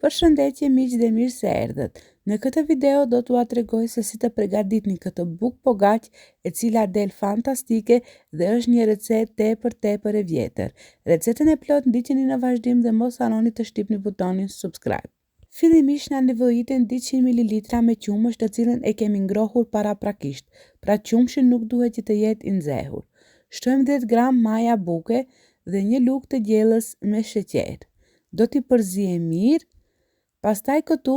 Përshëndetje miq dhe mirë se erdhët. Në këtë video do t'ua tregoj se si të përgatitni këtë bukë pogaq e cila del fantastike dhe është një recetë tepër e vjetër. Recetën e plot ndiqeni në vazhdim dhe mos harroni të shtypni butonin subscribe. Fillimisht na nevojiten 200 ml me qumësht të cilën e kemi ngrohur paraprakisht, pra qumshi nuk duhet që të jetë i nxehur. Shtojmë 10 gram maja buke dhe një lugë të gjellës me sheqer. Do t'i përzijem mirë. Pastaj këtu,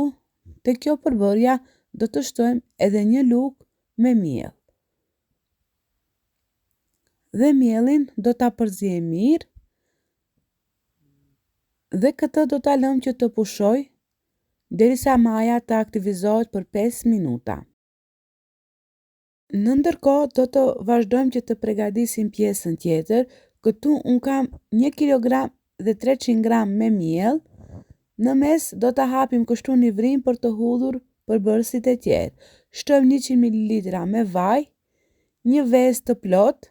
te kjo përbërja, do të shtojmë edhe një lugë me miell. Dhe miellin do ta përzijem mirë. Dhe këtë do ta lëm që të pushoj derisa maja të aktivizohet për 5 minuta. Në ndërkohë do të vazhdojmë që të përgatisim pjesën tjetër. Këtu un kam 1 kg dhe 300 gram me miell. Në mes do ta hapim kështu një vrim për të hudhur përbërësit e tjerë. Shtojmë 100 ml me vaj, një vezë të plot,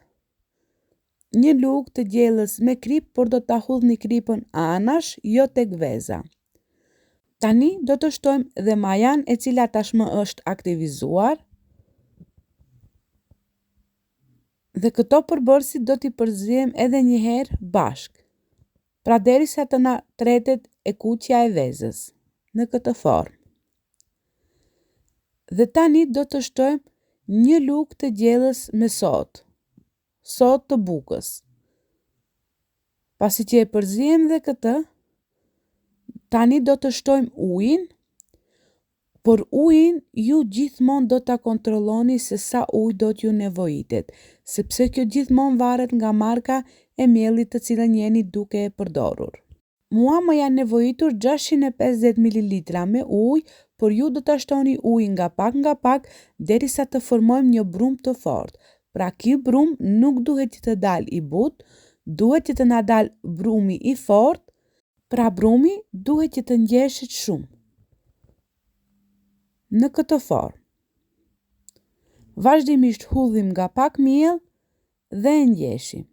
një lugë të gjellës me krip, por do ta hudhni kripën anash, jo tek veza. Tani do të shtojmë dhe majan e cila tashmë është aktivizuar. Dhe këto përbërësit do t'i përzijem edhe një herë bashk. Pra derisa të na tretet e kuqja e vezës, në këtë formë. Dhe tani do të shtojmë një lugë të gjellës me sot të bukës. Pasi që e përzijem dhe këtë, tani do të shtojmë ujin, por ujin ju gjithmonë do ta kontrolloni se sa ujë do t'ju nevojitet, sepse kjo gjithmonë varet nga marka e miellit të cilën jeni duke e përdorur. Mua më janë nevojitur 650 ml me ujë, por ju do ta shtoni ujin nga pak derisa të formojmë një brum të fortë. Pra ky brum nuk duhet që të dalë i butë, duhet që të na dalë brumi i fortë, pra brumi duhet që të ngjeshët shumë. Në këtë formë. Vazhdimisht hudhim nga pak miell dhe e ngjeshim.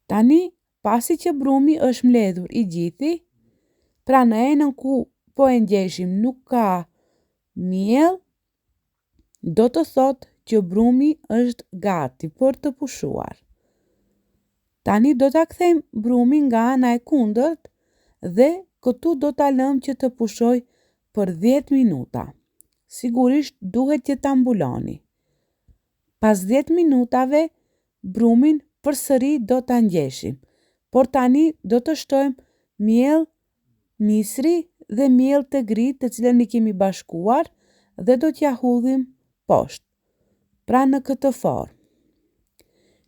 Tani, pasi që brumi është mbledhur i gjithi, pra në enën ku po e ngjeshim nuk ka miell, do të thotë që brumi është gati për të pushuar. Tani do ta kthejmë brumin nga ana e kundërt dhe këtu do ta lëm që të pushoj për 10 minuta. Sigurisht duhet që ta mbuloni. Pas 10 minutave, brumin përsëri do ta ngjeshim. Por tani do të shtojmë miell misri dhe miell të grit të cilën i kemi bashkuar dhe do t'ja hudhim poshtë. Pra në këtë formë.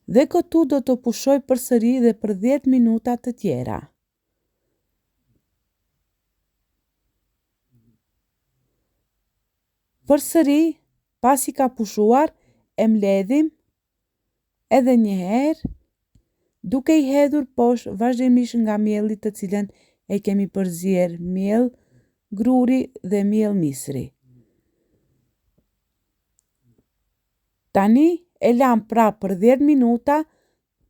Dhe këtu do të pushoj përsëri dhe për 10 minuta të tjera. Përsëri, pasi ka pushuar, e mbledhim edhe një herë, duke i hedhur poshtë vazhdimisht nga mielli të cilën e kemi përzier, miell gruri dhe miell misri. Tani e lam pra për 10 minuta,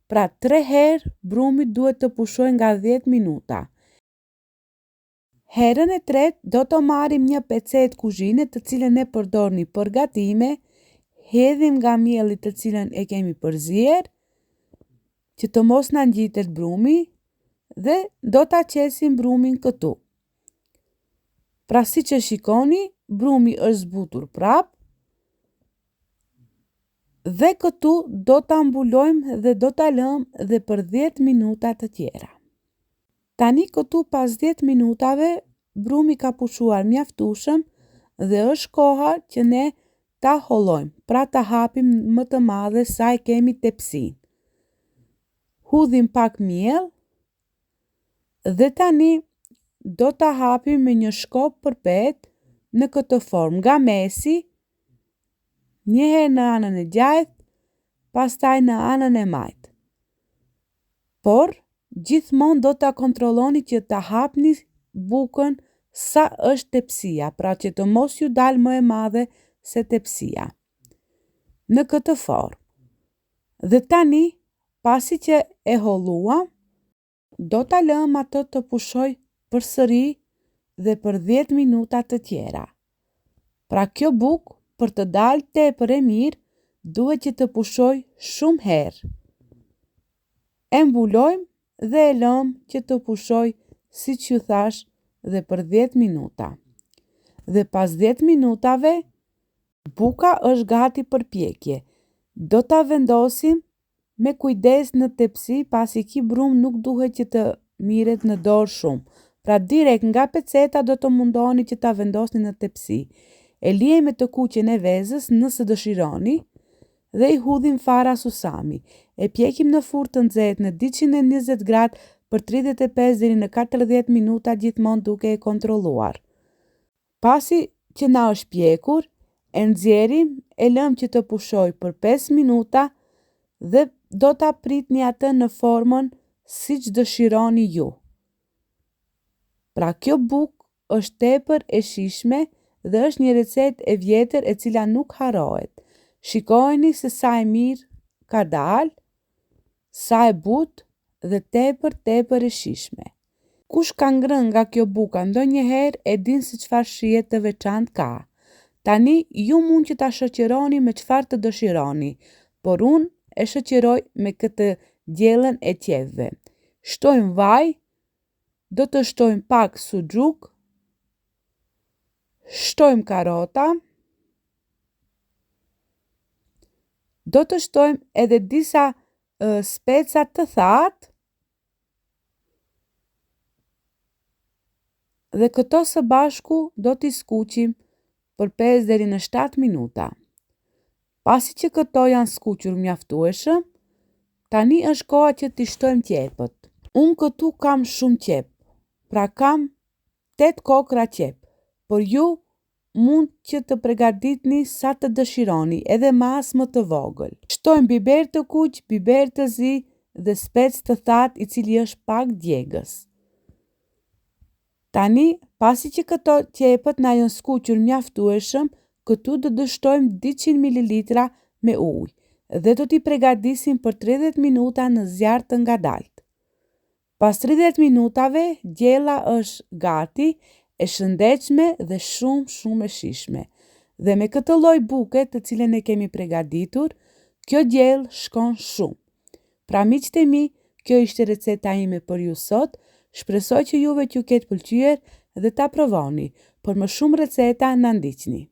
pra 3 herë brumi duhet të pushoj nga 10 minuta. Herën e tretë do të marrim një pecet kuzhine të cilën e përdorni për gatime, hedhim nga mielli të cilën e kemi përzier, që të mos na ngjitet brumi dhe do ta qesim brumin këtu. Pra si që shikoni, brumi është zbutur prap dhe këtu do ta mbulojmë dhe do ta lëmë dhe për 10 minuta të tjera. Tani këtu pas 10 minutave, brumi ka pushuar mjaftueshëm dhe është koha që ne ta hollojmë, pra ta hapim më të madhe sa e kemi tepsinë. Hudhim pak miell dhe tani do ta hapim me një shkop përpet në këtë formë nga mesi, një herë në anën e gjajtë, pastaj në anën e majtë. Por gjithmonë do ta kontrolloni që ta hapni bukën sa është tepsia, pra që të mos ju dalë më e madhe se tepsia. Në këtë formë. Dhe tani, pasi që e holluam, do ta lëm atë të pushoj përsëri dhe për 10 minuta të tjera. Pra kjo bukë për të dalë tepër e mirë, duhet që të pushoj shumë herë. E mbulojmë dhe e lëmë që të pushoj, siç ju thash, dhe për 10 minuta. Dhe pas 10 minutave, buka është gati për pjekje. Do ta vendosim me kujdes në tepsi, pasi ky brumë nuk duhet që të mirret në dorë shumë. Pra direkt nga peceta do të mundoheni që ta vendosni në tepsi. E liej me të kuqen e vezës nëse dëshironi dhe i hudhim fara susami. E pjekim në furrë të nxehtë në 220 gradë për 35 deri në 40 minuta, gjithmonë duke e kontrolluar. Pasi që na është pjekur, e nxjerrim, e lëm që të pushoj për 5 minuta dhe do ta pritni atë në formën siç dëshironi ju. Pra kjo bukë është tepër e shijshme dhe është një recetë e vjetër e cila nuk harrohet. Shikojeni se sa e mirë ka dalë, sa e butë dhe tepër e shijshme. Kush ka ngrënë nga kjo buka ndonjëherë e din se çfarë shije të veçantë ka. Tani ju mund që ta shoqëroni me çfarë të dëshironi, por unë e shoqëroj me këtë djellën e qepëve. Shtojmë vaj, do të shtojmë pak suxhuk, shtojmë karrota, do të shtojmë edhe disa speca të thatë dhe këto së bashku do t'i skuqim për 5 deri në 7 minuta. Pasi që këto janë skuqur mjaftueshëm, tani është koha që t'i shtojmë qepët. Unë këtu kam shumë qep, pra kam 8 kokra qep, por ju mund që të përgatitni sa të dëshironi, edhe mas më të vogël. Shtojmë biber të kuq, biber të zi dhe spec të thatë, i cili është pak djegës. Tani, pasi që këto qepët na janë skuqur mjaftueshëm, këtu do të shtojmë 200 ml me ujë dhe do t'i përgatisim për 30 minuta në zjarr të ngadalt. Pas 30 minutave, djella është gati, e shëndetshme dhe shumë e shijshme. Dhe me këtë lloj buke të cilën e kemi përgatitur, kjo djellë shkon shumë. Pra miqtë e mi, kjo ishte receta ime për ju sot. Shpresoj që juve t'ju ketë pëlqyer dhe ta provoni. Për më shumë receta na ndiqni.